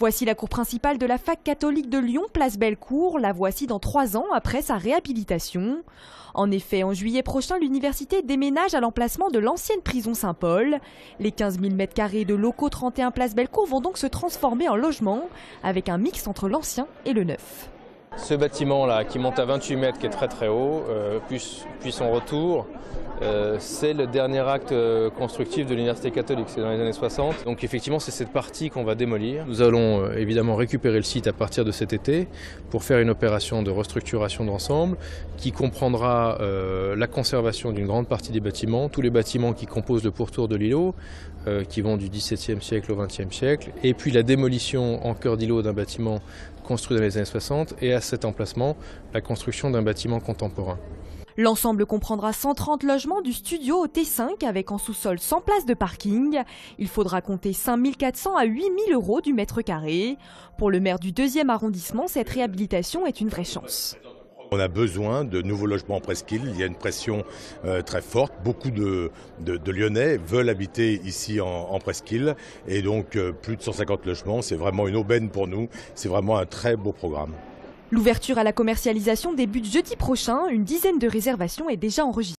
Voici la cour principale de la fac catholique de Lyon, place Bellecour. La voici dans 3 ans après sa réhabilitation. En effet, en juillet prochain, l'université déménage à l'emplacement de l'ancienne prison Saint-Paul. Les 15 000 m² de locaux 31 place Bellecour vont donc se transformer en logement, avec un mix entre l'ancien et le neuf. Ce bâtiment-là, qui monte à 28 mètres, qui est très très haut, puis son retour, c'est le dernier acte constructif de l'Université catholique, c'est dans les années 60. Donc effectivement, c'est cette partie qu'on va démolir. Nous allons évidemment récupérer le site à partir de cet été pour faire une opération de restructuration d'ensemble qui comprendra la conservation d'une grande partie des bâtiments, tous les bâtiments qui composent le pourtour de l'îlot, qui vont du XVIIe siècle au XXe siècle, et puis la démolition en cœur d'îlot d'un bâtiment construit dans les années 60, et à cet emplacement, la construction d'un bâtiment contemporain. L'ensemble comprendra 130 logements du studio au T5 avec en sous-sol 100 places de parking. Il faudra compter 5 400 à 8 000 € du mètre carré. Pour le maire du 2e arrondissement, cette réhabilitation est une vraie chance. On a besoin de nouveaux logements en presqu'île, il y a une pression très forte. Beaucoup de Lyonnais veulent habiter ici en presqu'île et donc plus de 150 logements, c'est vraiment une aubaine pour nous, c'est vraiment un très beau programme. L'ouverture à la commercialisation débute jeudi prochain, une dizaine de réservations est déjà enregistrée.